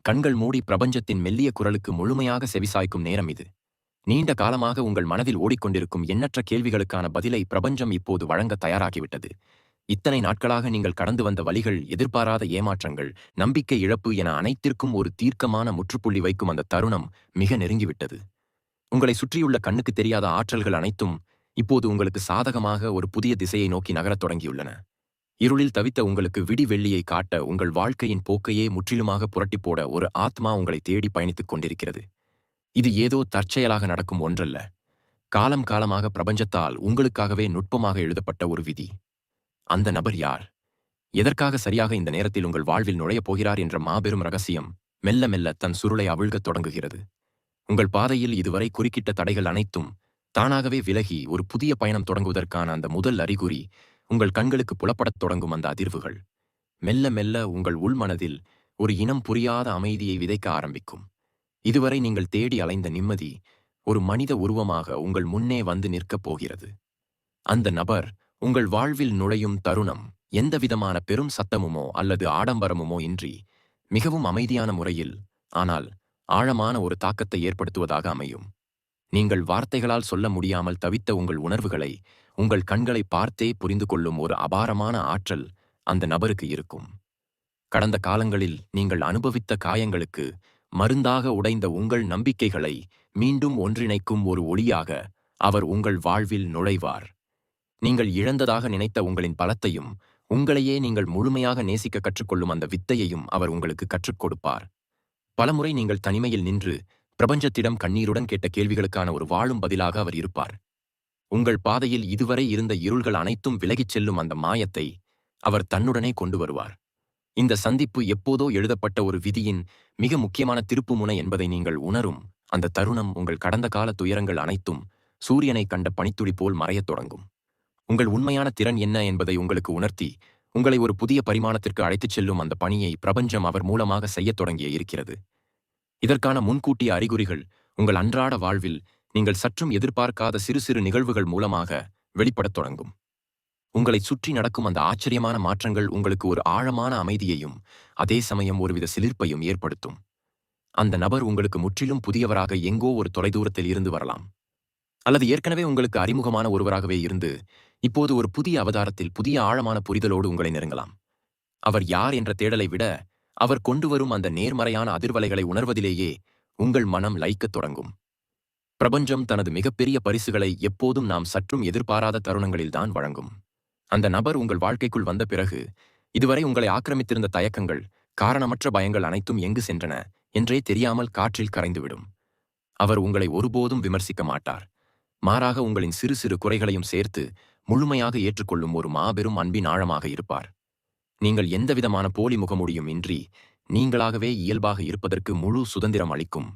கண்கள் மூடி பிரபஞ்சத்தின் மெல்லிய குரலுக்கு முழுமையாக செவிசாய்க்கும் நேரம் இது. நீண்ட காலமாக உங்கள் மனதில் ஓடிக்கொண்டிருக்கும் எண்ணற்ற கேள்விகளுக்கான பதிலை பிரபஞ்சம் இப்போது வழங்க தயாராகிவிட்டது. இத்தனை நாட்களாக நீங்கள் கடந்து வந்த வழிகள், எதிர்பாராத ஏமாற்றங்கள், நம்பிக்கை இழப்பு என அனைத்திற்கும் ஒரு தீர்க்கமான முற்றுப்புள்ளி வைக்கும் அந்த தருணம் மிக நெருங்கிவிட்டது. உங்களை சுற்றியுள்ள கண்ணுக்கு தெரியாத ஆற்றல்கள் அனைத்தும் இப்போது உங்களுக்கு சாதகமாக ஒரு புதிய திசையை நோக்கி நகரத் தொடங்கியுள்ளன. இருளில் தவித்த உங்களுக்கு வெள்ளியை காட்ட, உங்கள் வாழ்க்கையின் போக்கையே முற்றிலுமாக புரட்டிப்போட ஒரு ஆத்மா உங்களை தேடி பயணித்துக் கொண்டிருக்கிறது. இது ஏதோ தற்செயலாக நடக்கும் ஒன்றல்ல. காலம் காலமாக பிரபஞ்சத்தால் உங்களுக்காகவே நுட்பமாக எழுதப்பட்ட ஒரு விதி. அந்த நபர் யார்? எதற்காக சரியாக இந்த நேரத்தில் உங்கள் வாழ்வில் நுழையப் போகிறார் என்ற மாபெரும் ரகசியம் மெல்ல மெல்ல தன் சுருளை அவிழ்கத் தொடங்குகிறது. உங்கள் பாதையில் இதுவரை குறுக்கிட்ட தடைகள் அனைத்தும் தானாகவே விலகி ஒரு புதிய பயணம் தொடங்குவதற்கான அந்த முதல் அறிகுறி உங்கள் கண்களுக்கு புலப்படத் தொடங்கும் அந்த அதிர்வுகள் மெல்ல மெல்ல உங்கள் உள்மனதில் ஒரு இனம் புரியாத அமைதியை விதைக்க ஆரம்பிக்கும். இதுவரை நீங்கள் தேடி அலைந்த நிம்மதி ஒரு மனித உருவமாக உங்கள் முன்னே வந்து நிற்கப் போகிறது. அந்த நபர் உங்கள் வாழ்வில் நுழையும் தருணம் எந்தவிதமான பெரும் சத்தமுமோ அல்லது ஆடம்பரமுமோ இன்றி மிகவும் அமைதியான முறையில், ஆனால் ஆழமான ஒரு தாக்கத்தை ஏற்படுத்துவதாக அமையும். நீங்கள் வார்த்தைகளால் சொல்ல முடியாமல் தவித்த உங்கள் உணர்வுகளை உங்கள் கண்களை பார்த்தே புரிந்து கொள்ளும் ஒரு அபாரமான ஆற்றல் அந்த நபருக்கு இருக்கும். கடந்த காலங்களில் நீங்கள் அனுபவித்த காயங்களுக்கு மருந்தாக உடைந்த உங்கள் நம்பிக்கைகளை மீண்டும் ஒன்றிணைக்கும் ஒரு ஒளியாக அவர் உங்கள் வாழ்வில் நுழைவார். நீங்கள் இழந்ததாக நினைத்த உங்களின் பலத்தையும், உங்களையே நீங்கள் முழுமையாக நேசிக்க கற்றுக்கொள்ளும் அந்த வித்தையையும் அவர் உங்களுக்கு கற்றுக் கொடுப்பார். பலமுறை நீங்கள் தனிமையில் நின்று பிரபஞ்சத்திடம் கண்ணீருடன் கேட்ட கேள்விகளுக்கான ஒரு வாழும் பதிலாக அவர் இருப்பார். உங்கள் பாதையில் இதுவரை இருந்த இருள்கள் அனைத்தும் விலகிச் செல்லும் அந்த மாயத்தை அவர் தன்னுடனே கொண்டு வருவார். இந்த சந்திப்பு எப்போதோ எழுதப்பட்ட ஒரு விதியின் மிக முக்கியமான திருப்புமுனை என்பதை நீங்கள் உணரும் அந்த தருணம் உங்கள் கடந்த கால துயரங்கள் அனைத்தும் சூரியனை கண்ட பனித்துளி போல் மறையத் தொடங்கும். உங்கள் உண்மையான திறன் என்ன என்பதை உங்களுக்கு உணர்த்தி உங்களை ஒரு புதிய பரிமாணத்திற்கு அழைத்துச் செல்லும் அந்த பணியை பிரபஞ்சம் அவர் மூலமாக செய்யத் தொடங்கிய இருக்கிறது. இதற்கான முன்கூட்டிய அறிகுறிகள் உங்கள் அன்றாட வாழ்வில் நீங்கள் சற்றும் எதிர்பார்க்காத சிறு சிறு நிகழ்வுகள் மூலமாக வெளிப்படத் தொடங்கும். உங்களை சுற்றி நடக்கும் அந்த ஆச்சரியமான மாற்றங்கள் உங்களுக்கு ஒரு ஆழமான அமைதியையும் அதே சமயம் ஒருவித சிலிர்ப்பையும் ஏற்படுத்தும். அந்த நபர் உங்களுக்கு முற்றிலும் புதியவராக எங்கோ ஒரு தொலைதூரத்தில் இருந்து வரலாம், அல்லது ஏற்கனவே உங்களுக்கு அறிமுகமான ஒருவராகவே இருந்து இப்போது ஒரு புதிய அவதாரத்தில் புதிய ஆழமான புரிதலோடு உங்களை நெருங்கலாம். அவர் யார் என்ற தேடலை விட அவர் கொண்டு வரும் அந்த நேர்மறையான அதிர்வலைகளை உணர்வதிலேயே உங்கள் மனம் லயிக்கத் தொடங்கும். பிரபஞ்சம் தனது மிகப்பெரிய பரிசுகளை எப்போதும் நாம் சற்றும் எதிர்பாராத தருணங்களில்தான் வழங்கும். அந்த நபர் உங்கள் வாழ்க்கைக்குள் வந்த பிறகு இதுவரை உங்களை ஆக்கிரமித்திருந்த தயக்கங்கள், காரணமற்ற பயங்கள் அனைத்தும் எங்கு சென்றன என்றே தெரியாமல் காற்றில் கரைந்துவிடும். அவர் உங்களை ஒருபோதும் விமர்சிக்க மாட்டார். மாறாக உங்களின் சிறு சிறு குறைகளையும் சேர்த்து முழுமையாக ஏற்றுக்கொள்ளும் ஒரு மாபெரும் அன்பின் ஆழமாக இருப்பார். நீங்கள் எந்தவிதமான போலி முகமூடியும் இன்றி நீங்களாகவே இயல்பாக இருப்பதற்கு முழு சுதந்திரம் அளிக்கும்.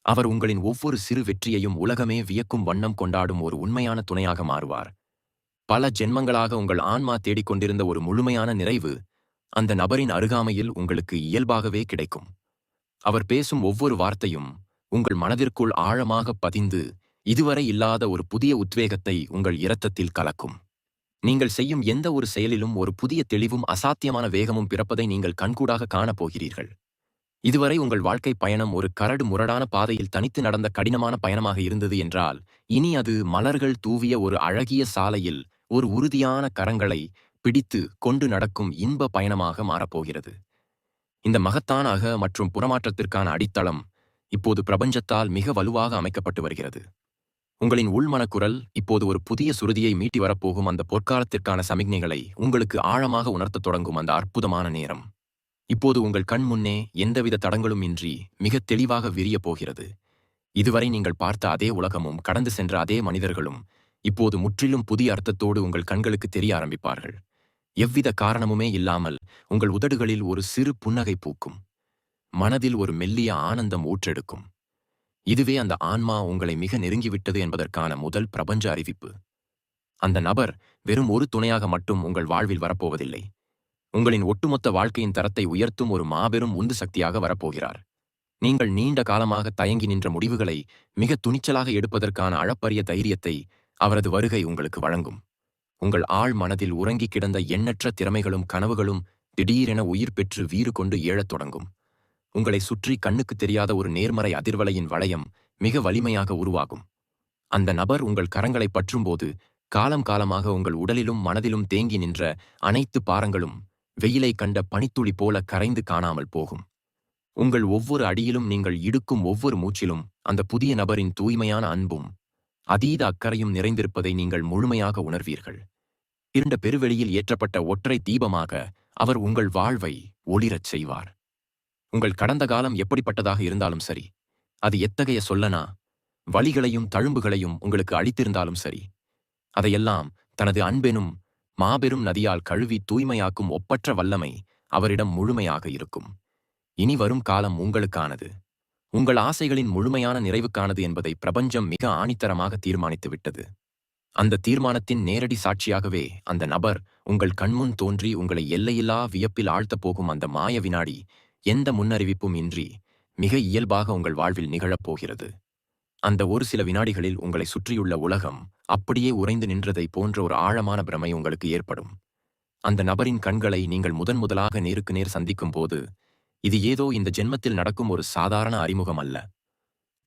அவர் உங்களின் ஒவ்வொரு சிறு வெற்றியையும் உலகமே வியக்கும் வண்ணம் கொண்டாடும் ஒரு உண்மையான துணையாக மாறுவார். பல ஜென்மங்களாக உங்கள் ஆன்மா தேடிக்கொண்டிருந்த ஒரு முழுமையான நிறைவு அந்த நபரின் அருகாமையில் உங்களுக்கு இயல்பாகவே கிடைக்கும். அவர் பேசும் ஒவ்வொரு வார்த்தையும் உங்கள் மனதிற்குள் ஆழமாக பதிந்து இதுவரை இல்லாத ஒரு புதிய உத்வேகத்தை உங்கள் இரத்தத்தில் கலக்கும். நீங்கள் செய்யும் எந்த ஒரு செயலிலும் ஒரு புதிய தெளிவும் அசாத்தியமான வேகமும் பிறப்பதை நீங்கள் கண்கூடாக காணப்போகிறீர்கள். இதுவரை உங்கள் வாழ்க்கை பயணம் ஒரு கரடு முரடான பாதையில் தனித்து நடந்த கடினமான பயணமாக இருந்தது என்றால், இனி அது மலர்கள் தூவிய ஒரு அழகிய சாலையில் ஒரு உறுதியான கரங்களை பிடித்து கொண்டு நடக்கும் இன்ப பயணமாக மாறப்போகிறது. இந்த மகத்தான அக மற்றும் புறமாற்றத்திற்கான அடித்தளம் இப்போது பிரபஞ்சத்தால் மிக வலுவாக அமைக்கப்பட்டு வருகிறது. உங்களின் உள்மனக்குரல் இப்போது ஒரு புதிய சுருதியை மீட்டி வரப்போகும் அந்த பொற்காலத்திற்கான சமிக்ஞைகளை உங்களுக்கு ஆழமாக உணர்த்தத் தொடங்கும் அந்த அற்புதமான நேரம் இப்போது உங்கள் கண் முன்னே எந்தவித தடங்களும் இன்றி மிக தெளிவாக விரியப் போகிறது. இதுவரை நீங்கள் பார்த்த அதே உலகமும் கடந்து சென்ற அதே மனிதர்களும் இப்போது முற்றிலும் புதிய அர்த்தத்தோடு உங்கள் கண்களுக்கு தெரிய ஆரம்பிப்பார்கள். எவ்வித காரணமுமே இல்லாமல் உங்கள் உதடுகளில் ஒரு சிறு புன்னகை பூக்கும். மனதில் ஒரு மெல்லிய ஆனந்தம் ஊற்றெடுக்கும். இதுவே அந்த ஆன்மா உங்களை மிக நெருங்கிவிட்டது என்பதற்கான முதல் பிரபஞ்ச அறிவிப்பு. அந்த நபர் வெறும் ஒரு துணையாக மட்டும் உங்கள் வாழ்வில் வரப்போவதில்லை. உங்களின் ஒட்டுமொத்த வாழ்க்கையின் தரத்தை உயர்த்தும் ஒரு மாபெரும் உந்து சக்தியாக வரப்போகிறார். நீங்கள் நீண்ட காலமாக தயங்கி நின்ற முடிவுகளை மிக துணிச்சலாக எடுப்பதற்கான அளப்பரிய தைரியத்தை அவரது வருகை உங்களுக்கு வழங்கும். உங்கள் ஆழ் மனதில் உறங்கிக் கிடந்த எண்ணற்ற திறமைகளும் கனவுகளும் திடீரென உயிர் பெற்று வீறு கொண்டு ஏழத் தொடங்கும். உங்களை சுற்றி கண்ணுக்கு தெரியாத ஒரு நேர்மறை அதிர்வலையின் வளையம் மிக வலிமையாக உருவாகும். அந்த நபர் உங்கள் கரங்களை பற்றும்போது காலம் காலமாக உங்கள் உடலிலும் மனதிலும் தேங்கி நின்ற அனைத்து பாரங்களும் வெயிலை கண்ட பனித்துளி போல கரைந்து காணாமல் போகும். உங்கள் ஒவ்வொரு அடியிலும் நீங்கள் இடுக்கும் ஒவ்வொரு மூச்சிலும் அந்த புதிய நபரின் தூய்மையான அன்பும் அதீத அக்கறையும் நிறைந்திருப்பதை நீங்கள் முழுமையாக உணர்வீர்கள். இருண்ட பெருவெளியில் ஏற்றப்பட்ட ஒற்றை தீபமாக அவர் உங்கள் வாழ்வை ஒளிரச் செய்வார். உங்கள் கடந்த காலம் எப்படிப்பட்டதாக இருந்தாலும் சரி, அது எத்தகைய சொல்லனா வலிகளையும் தழும்புகளையும் உங்களுக்கு அளித்திருந்தாலும் சரி, அதையெல்லாம் தனது அன்பெனும் மாபெரும் நதியால் கழுவி தூய்மையாக்கும் ஒப்பற்ற வல்லமை அவரிடம் முழுமையாக இருக்கும். இனி வரும் காலம் உங்களுக்கானது. உங்கள் ஆசைகளின் முழுமையான நிறைவுக்கானது என்பதை பிரபஞ்சம் மிக ஆணித்தரமாக தீர்மானித்துவிட்டது. அந்த தீர்மானத்தின் நேரடி சாட்சியாகவே அந்த நபர் உங்கள் கண்முன் தோன்றி உங்களை எல்லையில்லா வியப்பில் ஆழ்த்தப் போகும் அந்த மாய வினாடி எந்த முன்னறிவிப்பும் இன்றி மிக இயல்பாக உங்கள் வாழ்வில் நிகழப் போகிறது. அந்த ஒரு சில வினாடிகளில் உங்களை சுற்றியுள்ள உலகம் அப்படியே உறைந்து நின்றதை போன்ற ஒரு ஆழமான பிரமை உங்களுக்கு ஏற்படும். அந்த நபரின் கண்களை நீங்கள் முதலாக நேருக்கு நேர் சந்திக்கும் போது, இது ஏதோ இந்த ஜென்மத்தில் நடக்கும் ஒரு சாதாரண அறிமுகம் அல்ல.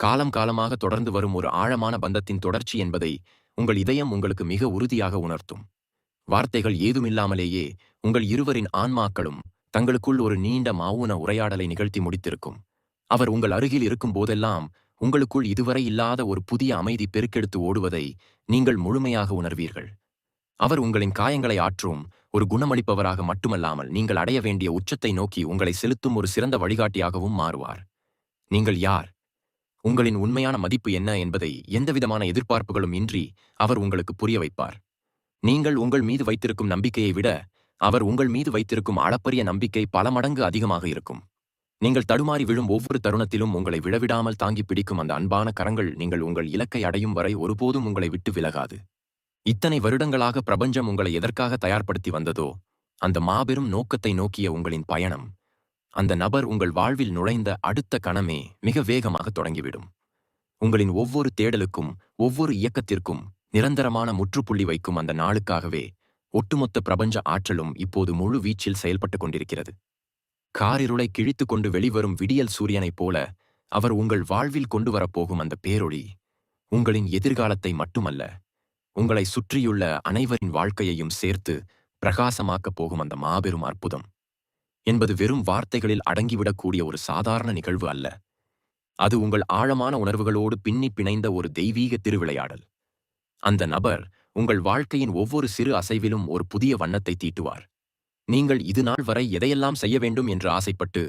காலம் காலமாக தொடர்ந்து வரும் ஒரு ஆழமான பந்தத்தின் தொடர்ச்சி என்பதை உங்கள் இதயம் உங்களுக்கு மிக உறுதியாக உணர்த்தும். வார்த்தைகள் ஏதுமில்லாமலேயே உங்கள் இருவரின் ஆன்மாக்களும் தங்களுக்குள் ஒரு நீண்ட மௌன உரையாடலை நிகழ்த்தி முடித்திருக்கும். அவர் உங்கள் அருகில் இருக்கும் போதெல்லாம் உங்களுக்குள் இதுவரை இல்லாத ஒரு புதிய அமைதி பெருக்கெடுத்து ஓடுவதை நீங்கள் முழுமையாக உணர்வீர்கள். அவர் உங்களின் காயங்களை ஆற்றும் ஒரு குணமளிப்பவராக மட்டுமல்லாமல் நீங்கள் அடைய வேண்டிய உச்சத்தை நோக்கி உங்களை செலுத்தும் ஒரு சிறந்த வழிகாட்டியாகவும் மாறுவார். நீங்கள் யார், உங்களின் உண்மையான மதிப்பு என்ன என்பதை எந்தவிதமான எதிர்பார்ப்புகளும் இன்றி அவர் உங்களுக்கு புரிய வைப்பார். நீங்கள் உங்கள் மீது வைத்திருக்கும் நம்பிக்கையை விட அவர் உங்கள் மீது வைத்திருக்கும் அளப்பரிய நம்பிக்கை பல மடங்கு அதிகமாக இருக்கும். நீங்கள் தடுமாறி விழும் ஒவ்வொரு தருணத்திலும் உங்களை விழவிடாமல் தாங்கி பிடிக்கும் அந்த அன்பான கரங்கள் நீங்கள் உங்கள் இலக்கை அடையும் வரை ஒருபோதும் உங்களை விட்டு விலகாது. இத்தனை வருடங்களாக பிரபஞ்சம் உங்களை எதற்காக தயார்படுத்தி வந்ததோ அந்த மாபெரும் நோக்கத்தை நோக்கிய உங்களின் பயணம் அந்த நபர் உங்கள் வாழ்வில் நுழைந்த அடுத்த கணமே மிக வேகமாக தொடங்கிவிடும். உங்களின் ஒவ்வொரு தேடலுக்கும் ஒவ்வொரு இயக்கத்திற்கும் நிரந்தரமான முற்றுப்புள்ளி வைக்கும் அந்த நாளுக்காகவே ஒட்டுமொத்த பிரபஞ்ச ஆற்றலும் இப்போது முழு வீச்சில் செயல்பட்டுக் கொண்டிருக்கிறது. காரிருளை கிழித்து கொண்டு வெளிவரும் விடியல் சூரியனைப் போல அவர் உங்கள் வாழ்வில் கொண்டு வரப்போகும் அந்த பேரொளி உங்களின் எதிர்காலத்தை மட்டுமல்ல, உங்களை சுற்றியுள்ள அனைவரின் வாழ்க்கையையும் சேர்த்து பிரகாசமாக்கப் போகும் அந்த மாபெரும் அற்புதம் என்பது வெறும் வார்த்தைகளில் அடங்கிவிடக்கூடிய ஒரு சாதாரண நிகழ்வு அல்ல. அது உங்கள் ஆழமான உணர்வுகளோடு பின்னி பிணைந்த ஒரு தெய்வீக திருவிளையாடல். அந்த நபர் உங்கள் வாழ்க்கையின் ஒவ்வொரு சிறு அசைவிலும் ஒரு புதிய வண்ணத்தை தீட்டுவார். நீங்கள் இது நாள் வரை எதையெல்லாம் செய்ய வேண்டும் என்று ஆசைப்பட்டு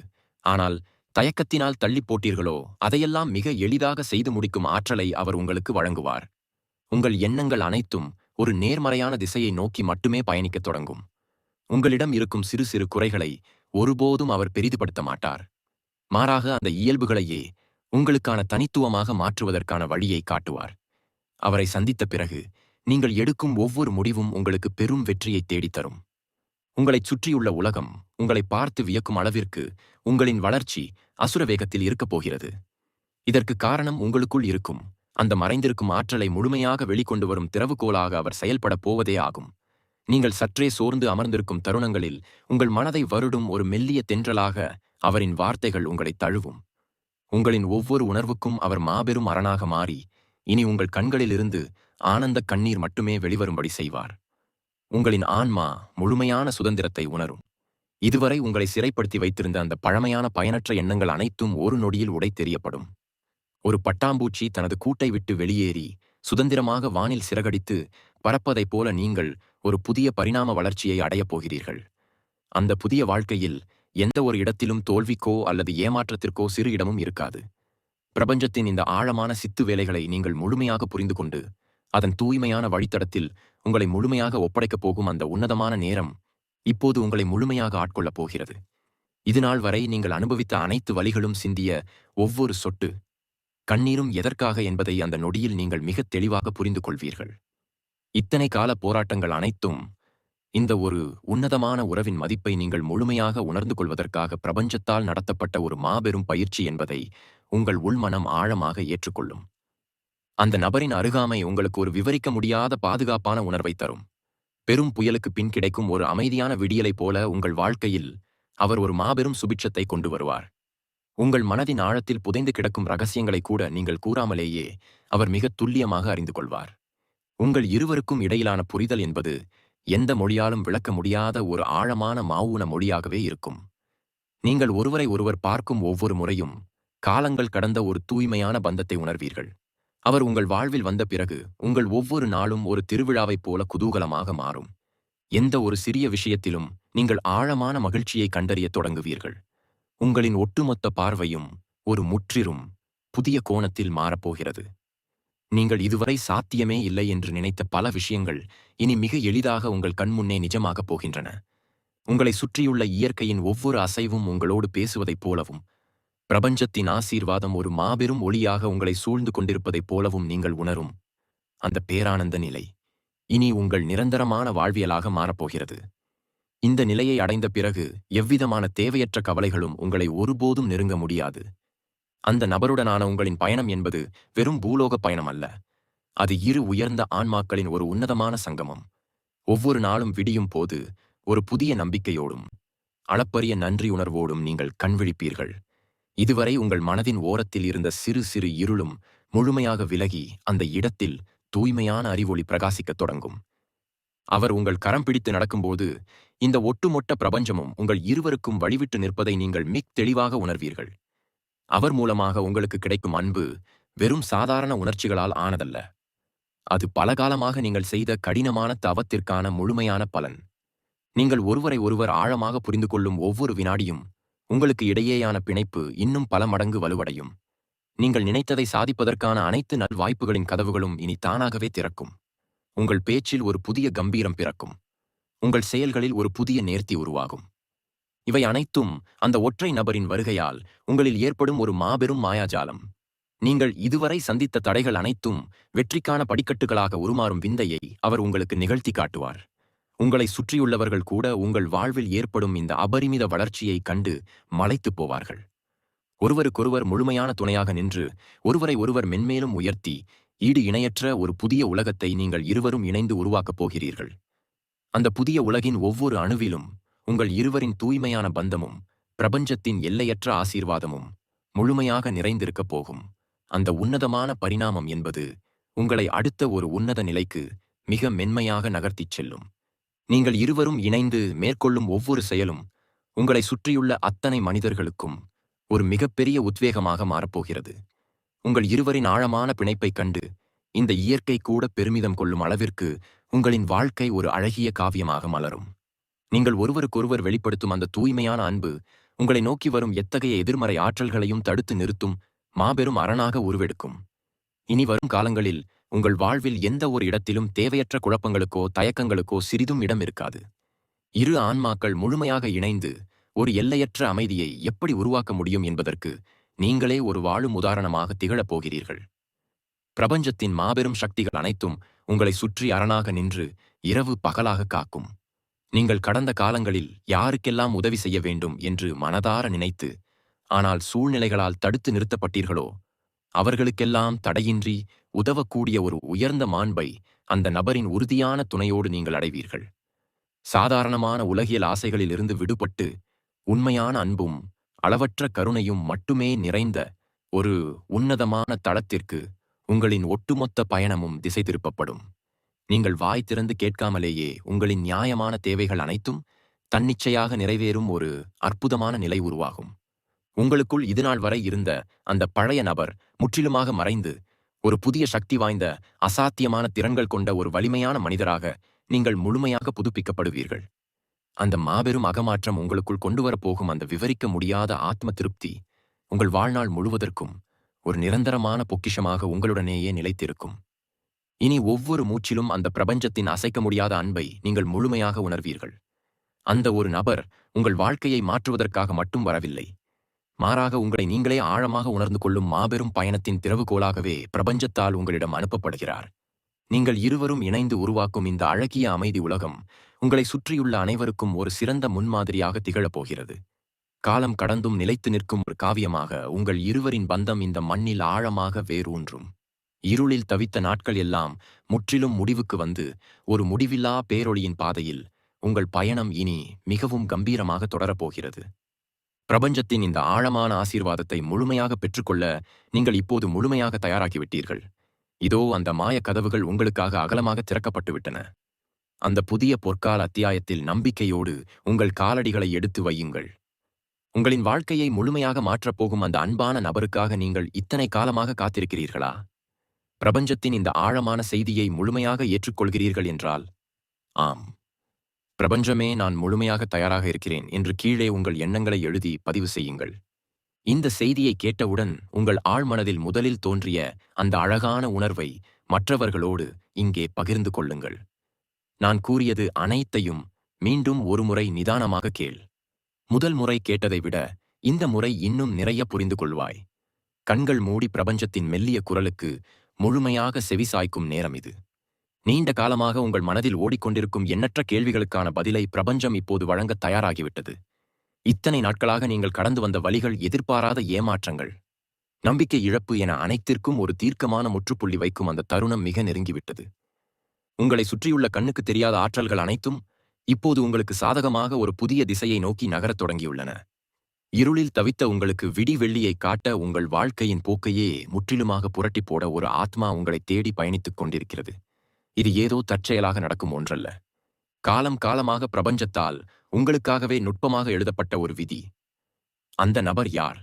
ஆனால் தயக்கத்தினால் தள்ளி போட்டீர்களோ அதையெல்லாம் மிக எளிதாக செய்து முடிக்கும் ஆற்றலை அவர் உங்களுக்கு வழங்குவார். உங்கள் எண்ணங்கள் அனைத்தும் ஒரு நேர்மறையான திசையை நோக்கி மட்டுமே பயணிக்கத் தொடங்கும். உங்களிடம் இருக்கும் சிறு சிறு குறைகளை ஒருபோதும் அவர் பெரிதுபடுத்த மாட்டார். மாறாக அந்த இயல்புகளையே உங்களுக்கான தனித்துவமாக மாற்றுவதற்கான வழியை காட்டுவார். அவரை சந்தித்த பிறகு நீங்கள் எடுக்கும் ஒவ்வொரு முடிவும் உங்களுக்கு பெரும் வெற்றியை தேடித்தரும். உங்களைச் சுற்றியுள்ள உலகம் உங்களை பார்த்து வியக்கும் அளவிற்கு உங்களின் வளர்ச்சி அசுர வேகத்தில் இருக்கப் போகிறது. இதற்கு காரணம் உங்களுக்குள் இருக்கும் அந்த மறைந்திருக்கும் ஆற்றலை முழுமையாக வெளிக்கொண்டு வரும் திறவுகோலாக அவர் செயல்படப் போவதே ஆகும். நீங்கள் சற்றே சோர்ந்து அமர்ந்திருக்கும் தருணங்களில் உங்கள் மனதை வருடும் ஒரு மெல்லிய தென்றலாக அவரின் வார்த்தைகள் உங்களை தழுவும். உங்களின் ஒவ்வொரு உணர்வுக்கும் அவர் மாபெரும் அரணாக மாறி இனி உங்கள் கண்களிலிருந்து ஆனந்த கண்ணீர் மட்டுமே வெளிவரும்படி செய்வார். உங்களின் ஆன்மா முழுமையான சுதந்திரத்தை உணரும். இதுவரை உங்களை சிறைப்படுத்தி வைத்திருந்த அந்த பழமையான பயனற்ற எண்ணங்கள் அனைத்தும் ஒரு நொடியில் உடைத்தெறியப்படும். ஒரு பட்டாம்பூச்சி தனது கூட்டை விட்டு வெளியேறி சுதந்திரமாக வானில் சிறகடித்து பறப்பதைப் போல நீங்கள் ஒரு புதிய பரிணாம வளர்ச்சியை அடையப் போகிறீர்கள். அந்த புதிய வாழ்க்கையில் எந்த ஒரு இடத்திலும் தோல்விக்கோ அல்லது ஏமாற்றத்திற்கோ சிறு இடமும் இருக்காது. பிரபஞ்சத்தின் இந்த ஆழமான சித்து வேலைகளை நீங்கள் முழுமையாக புரிந்து கொண்டு அதன் தூய்மையான வழித்தடத்தில் உங்களை முழுமையாக ஒப்படைக்கப் போகும் அந்த உன்னதமான நேரம் இப்போது உங்களை முழுமையாக ஆட்கொள்ளப் போகிறது. இதுநாள் வரை நீங்கள் அனுபவித்த அனைத்து வலிகளும் சிந்திய ஒவ்வொரு சொட்டு கண்ணீரும் எதற்காக என்பதை அந்த நொடியில் நீங்கள் மிகத் தெளிவாக புரிந்து கொள்வீர்கள். இத்தனை கால போராட்டங்கள் அனைத்தும் இந்த ஒரு உன்னதமான உறவின் மதிப்பை நீங்கள் முழுமையாக உணர்ந்து கொள்வதற்காக பிரபஞ்சத்தால் நடத்தப்பட்ட ஒரு மாபெரும் பயிற்சி என்பதை உங்கள் உள்மனம் ஆழமாக ஏற்றுக்கொள்ளும். அந்த நபரின் அருகாமை உங்களுக்கு ஒரு விவரிக்க முடியாத பாதுகாப்பான உணர்வை தரும். பெரும் புயலுக்கு பின் கிடைக்கும் ஒரு அமைதியான விடியலைப் போல உங்கள் வாழ்க்கையில் அவர் ஒரு மாபெரும் சுபிட்சத்தை கொண்டு வருவார். உங்கள் மனதின் ஆழத்தில் புதைந்து கிடக்கும் ரகசியங்களை கூட நீங்கள் கூறாமலேயே அவர் மிக துல்லியமாக அறிந்து கொள்வார். உங்கள் இருவருக்கும் இடையிலான புரிதல் என்பது எந்த மொழியாலும் விளக்க முடியாத ஒரு ஆழமான மாவுன மொழியாகவே இருக்கும். நீங்கள் ஒருவரை ஒருவர் பார்க்கும் ஒவ்வொரு முறையும் காலங்கள் கடந்த ஒரு தூய்மையான பந்தத்தை உணர்வீர்கள். அவர் உங்கள் வாழ்வில் வந்த பிறகு உங்கள் ஒவ்வொரு நாளும் ஒரு திருவிழாவைப் போல குதூகலமாக மாறும். எந்த ஒரு சிறிய விஷயத்திலும் நீங்கள் ஆழமான மகிழ்ச்சியை கண்டறியத் தொடங்குவீர்கள். உங்களின் ஒட்டுமொத்த பார்வையும் ஒரு முற்றிலும் புதிய கோணத்தில் மாறப்போகிறது. நீங்கள் இதுவரை சாத்தியமே இல்லை என்று நினைத்த பல விஷயங்கள் இனி மிக எளிதாக உங்கள் கண்முன்னே நிஜமாகப் போகின்றன. உங்களை சுற்றியுள்ள இயற்கையின் ஒவ்வொரு அசைவும் உங்களோடு பேசுவதைப் போலவும், பிரபஞ்சத்தின் ஆசீர்வாதம் ஒரு மாபெரும் ஒளியாக உங்களை சூழ்ந்து கொண்டிருப்பதைப் போலவும் நீங்கள் உணரும் அந்த பேரானந்த நிலை இனி உங்கள் நிரந்தரமான வாழ்வியலாக மாறப்போகிறது. இந்த நிலையை அடைந்த பிறகு எவ்விதமான தேவையற்ற கவலைகளும் உங்களை ஒருபோதும் நெருங்க முடியாது. அந்த நபருடனான உங்களின் பயணம் என்பது வெறும் பூலோக பயணம் அல்ல. அது இரு உயர்ந்த ஆன்மாக்களின் ஒரு உன்னதமான சங்கமம். ஒவ்வொரு நாளும் விடியும் போது ஒரு புதிய நம்பிக்கையோடும் அளப்பரிய நன்றியுணர்வோடும் நீங்கள் கண்விழிப்பீர்கள். இதுவரை உங்கள் மனதின் ஓரத்தில் இருந்த சிறு சிறு இருளும் முழுமையாக விலகி அந்த இடத்தில் தூய்மையான அறிவொளி பிரகாசிக்கத் தொடங்கும். அவர் உங்கள் கரம் பிடித்து நடக்கும்போது இந்த ஒட்டுமொத்த பிரபஞ்சமும் உங்கள் இருவருக்கும் வழிவிட்டு நிற்பதை நீங்கள் தெளிவாக உணர்வீர்கள். அவர் மூலமாக உங்களுக்கு கிடைக்கும் அன்பு வெறும் சாதாரண உணர்ச்சிகளால் ஆனதல்ல. அது பலகாலமாக நீங்கள் செய்த கடினமான தவத்திற்கான முழுமையான பலன். நீங்கள் ஒருவரை ஒருவர் ஆழமாக புரிந்து கொள்ளும் ஒவ்வொரு வினாடியும் உங்களுக்கு இடையேயான பிணைப்பு இன்னும் பல மடங்கு வலுவடையும். நீங்கள் நினைத்ததை சாதிப்பதற்கான அனைத்து நல்வாய்ப்புகளின் கதவுகளும் இனி தானாகவே திறக்கும். உங்கள் பேச்சில் ஒரு புதிய கம்பீரம் பிறக்கும். உங்கள் செயல்களில் ஒரு புதிய நேர்த்தி உருவாகும். இவை அனைத்தும் அந்த ஒற்றை நபரின் வருகையால் உங்களில் ஏற்படும் ஒரு மாபெரும் மாயாஜாலம். நீங்கள் இதுவரை சந்தித்த தடைகள் அனைத்தும் வெற்றிக்கான படிக்கட்டுகளாக உருமாறும் விந்தையை அவர் உங்களுக்கு நிகழ்த்தி காட்டுவார். உங்களை சுற்றியுள்ளவர்கள் கூட உங்கள் வாழ்வில் ஏற்படும் இந்த அபரிமித வளர்ச்சியைக் கண்டு மலைத்துப் போவார்கள். ஒருவருக்கொருவர் முழுமையான துணையாக நின்று ஒருவரை ஒருவர் மென்மேலும் உயர்த்தி ஈடு இணையற்ற ஒரு புதிய உலகத்தை நீங்கள் இருவரும் இணைந்து உருவாக்கப் போகிறீர்கள். அந்த புதிய உலகின் ஒவ்வொரு அணுவிலும் உங்கள் இருவரின் தூய்மையான பந்தமும் பிரபஞ்சத்தின் எல்லையற்ற ஆசீர்வாதமும் முழுமையாக நிறைந்திருக்கப் போகும். அந்த உன்னதமான பரிணாமம் என்பது உங்களை அடுத்த ஒரு உன்னத நிலைக்கு மிக மென்மையாக நகர்த்திச் செல்லும். நீங்கள் இருவரும் இணைந்து மேற்கொள்ளும் ஒவ்வொரு செயலும் உங்களை சுற்றியுள்ள அத்தனை மனிதர்களுக்கும் ஒரு மிகப்பெரிய உத்வேகமாக மாறப்போகிறது. உங்கள் இருவரின் ஆழமான பிணைப்பைக் கண்டு இந்த இயற்கை கூட பெருமிதம் கொள்ளும் அளவிற்கு உங்களின் வாழ்க்கை ஒரு அழகிய காவியமாக மலரும். நீங்கள் ஒருவருக்கொருவர் வெளிப்படுத்தும் அந்த தூய்மையான அன்பு உங்களை நோக்கி வரும் எத்தகைய எதிர்மறை ஆற்றல்களையும் தடுத்து நிறுத்தும் மாபெரும் அரணாக உருவெடுக்கும். இனி வரும் காலங்களில் உங்கள் வாழ்வில் எந்த ஒரு இடத்திலும் தேவையற்ற குழப்பங்களுக்கோ தயக்கங்களுக்கோ சிறிதும் இடம் இருக்காது. இரு ஆன்மாக்கள் முழுமையாக இணைந்து ஒரு எல்லையற்ற அமைதியை எப்படி உருவாக்க முடியும் என்பதற்கு நீங்களே ஒரு வாழும் உதாரணமாக திகழப் போகிறீர்கள். பிரபஞ்சத்தின் மாபெரும் சக்திகள் அனைத்தும் உங்களை சுற்றி அரணாக நின்று இரவு பகலாக காக்கும். நீங்கள் கடந்த காலங்களில் யாருக்கெல்லாம் உதவி செய்ய வேண்டும் என்று மனதார நினைத்து ஆனால் சூழ்நிலைகளால் தடுத்து நிறுத்தப்பட்டீர்களோ அவர்களுக்கெல்லாம் தடையின்றி உதவக்கூடிய ஒரு உயர்ந்த மாண்பை அந்த நபரின் உறுதியான துணையோடு நீங்கள் அடைவீர்கள். சாதாரணமான உலகியல் ஆசைகளிலிருந்து விடுபட்டு உண்மையான அன்பும் அளவற்ற கருணையும் மட்டுமே நிறைந்த ஒரு உன்னதமான தளத்திற்கு உங்களின் ஒட்டுமொத்த பயணமும் திசை திருப்பப்படும். நீங்கள் வாய் திறந்து கேட்காமலேயே உங்களின் நியாயமான தேவைகள் அனைத்தும் தன்னிச்சையாக நிறைவேறும் ஒரு அற்புதமான நிலை உருவாகும். உங்களுக்குள் இதுநாள் வரை இருந்த அந்த பழைய நபர் முற்றிலுமாக மறைந்து ஒரு புதிய சக்தி வாய்ந்த அசாத்தியமான திறன்கள் கொண்ட ஒரு வலிமையான மனிதராக நீங்கள் முழுமையாக புதுப்பிக்கப்படுவீர்கள். அந்த மாபெரும் அகமாற்றம் உங்களுக்குள் கொண்டுவரப்போகும் அந்த விவரிக்க முடியாத ஆத்ம திருப்தி உங்கள் வாழ்நாள் முழுவதற்கும் ஒரு நிரந்தரமான பொக்கிஷமாக உங்களுடனேயே நிலைத்திருக்கும். இனி ஒவ்வொரு மூச்சிலும் அந்த பிரபஞ்சத்தின் அசைக்க முடியாத அன்பை நீங்கள் முழுமையாக உணர்வீர்கள். அந்த ஒரு நபர் உங்கள் வாழ்க்கையை மாற்றுவதற்காக மட்டும் வரவில்லை. மாறாக உங்களை நீங்களே ஆழமாக உணர்ந்து கொள்ளும் மாபெரும் பயணத்தின் திறவுகோலாகவே பிரபஞ்சத்தால் உங்களிடம் அனுப்பப்படுகிறார். நீங்கள் இருவரும் இணைந்து உருவாக்கும் இந்த அழகிய அமைதி உலகம் உங்களை சுற்றியுள்ள அனைவருக்கும் ஒரு சிறந்த முன்மாதிரியாக திகழப் போகிறது. காலம் கடந்தும் நிலைத்து நிற்கும் ஒரு காவியமாக உங்கள் இருவரின் பந்தம் இந்த மண்ணில் ஆழமாக வேரூன்றும். இருளில் தவித்த நாட்கள் எல்லாம் முற்றிலும் முடிவுக்கு வந்து ஒரு முடிவில்லா பேரொளியின் பாதையில் உங்கள் பயணம் இனி மிகவும் கம்பீரமாக தொடரப்போகிறது. பிரபஞ்சத்தின் இந்த ஆழமான ஆசீர்வாதத்தை முழுமையாக பெற்றுக்கொள்ள நீங்கள் இப்போது முழுமையாக தயாராகிவிட்டீர்கள். இதோ அந்த மாய கதவுகள் உங்களுக்காக அகலமாக திறக்கப்பட்டு விட்டன. அந்த புதிய பொற்கால அத்தியாயத்தில் நம்பிக்கையோடு உங்கள் காலடிகளை எடுத்து வையுங்கள். உங்களின் வாழ்க்கையை முழுமையாக மாற்றப்போகும் அந்த அன்பான நபருக்காக நீங்கள் இத்தனை காலமாக காத்திருக்கிறீர்களா? பிரபஞ்சத்தின் இந்த ஆழமான செய்தியை முழுமையாக ஏற்றுக்கொள்கிறீர்கள் என்றால், ஆம், பிரபஞ்சமே, நான் முழுமையாக தயாராக இருக்கிறேன் என்று கீழே உங்கள் எண்ணங்களை எழுதி பதிவு செய்யுங்கள். இந்த செய்தியை கேட்டவுடன் உங்கள் ஆழ்மனதில் முதலில் தோன்றிய அந்த அழகான உணர்வை மற்றவர்களோடு இங்கே பகிர்ந்து கொள்ளுங்கள். நான் கூறியது அனைத்தையும் மீண்டும் ஒருமுறை நிதானமாக கேள். முதல் முறை கேட்டதை விட இந்த முறை இன்னும் நிறைய புரிந்து கொள்வாய். கண்கள் மூடி பிரபஞ்சத்தின் மெல்லிய குரலுக்கு முழுமையாக செவிசாய்க்கும் நேரம் இது. நீண்ட காலமாக உங்கள் மனதில் ஓடிக்கொண்டிருக்கும் எண்ணற்ற கேள்விகளுக்கான பதிலை பிரபஞ்சம் இப்போது வழங்க தயாராகிவிட்டது. இத்தனை நாட்களாக நீங்கள் கடந்து வந்த வழிகள், எதிர்பாராத ஏமாற்றங்கள், நம்பிக்கை இழப்பு என அனைத்திற்கும் ஒரு தீர்க்கமான முற்றுப்புள்ளி வைக்கும் அந்த தருணம் மிக நெருங்கிவிட்டது. உங்களை சுற்றியுள்ள கண்ணுக்கு தெரியாத ஆற்றல்கள் அனைத்தும் இப்போது உங்களுக்கு சாதகமாக ஒரு புதிய திசையை நோக்கி நகரத் தொடங்கியுள்ளன. இருளில் தவித்த உங்களுக்கு விடி வெள்ளியை காட்ட, உங்கள் வாழ்க்கையின் போக்கையே முற்றிலுமாக புரட்டி போட ஒரு ஆத்மா உங்களை தேடி பயணித்துக் கொண்டிருக்கிறது. இது ஏதோ தற்செயலாக நடக்கும் ஒன்றல்ல. காலம் காலமாக பிரபஞ்சத்தால் உங்களுக்காகவே நுட்பமாக எழுதப்பட்ட ஒரு விதி. அந்த நபர் யார்,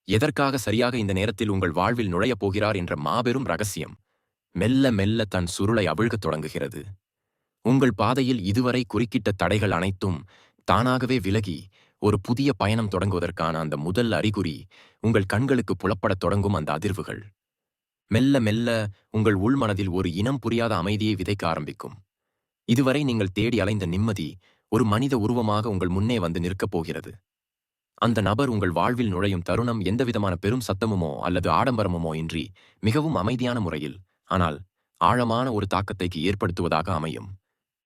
எதற்காக சரியாக இந்த நேரத்தில் உங்கள் வாழ்வில் நுழையப் போகிறார் என்ற மாபெரும் ரகசியம் மெல்ல மெல்ல தன் சுருளை அவிழ்கத் தொடங்குகிறது. உங்கள் பாதையில் இதுவரை குறுக்கிட்ட தடைகள் அனைத்தும் தானாகவே விலகி ஒரு புதிய பயணம் தொடங்குவதற்கான அந்த முதல் அறிகுறி உங்கள் கண்களுக்கு புலப்படத் தொடங்கும் அந்த அதிர்வுகள். மெல்ல மெல்ல உங்கள் உள்மனதில் ஒரு இனம் புரியாத அமைதியை விதைக்க ஆரம்பிக்கும். இதுவரை நீங்கள் தேடி அலைந்த நிம்மதி ஒரு மனித உருவமாக உங்கள் முன்னே வந்து நிற்கப் போகிறது. அந்த நபர் உங்கள் வாழ்வில் நுழையும் தருணம் எந்தவிதமான பெரும் சத்தமுமோ அல்லது ஆடம்பரமுமோ இன்றி மிகவும் அமைதியான முறையில், ஆனால் ஆழமான ஒரு தாக்கத்தை ஏற்படுத்துவதாக அமையும்.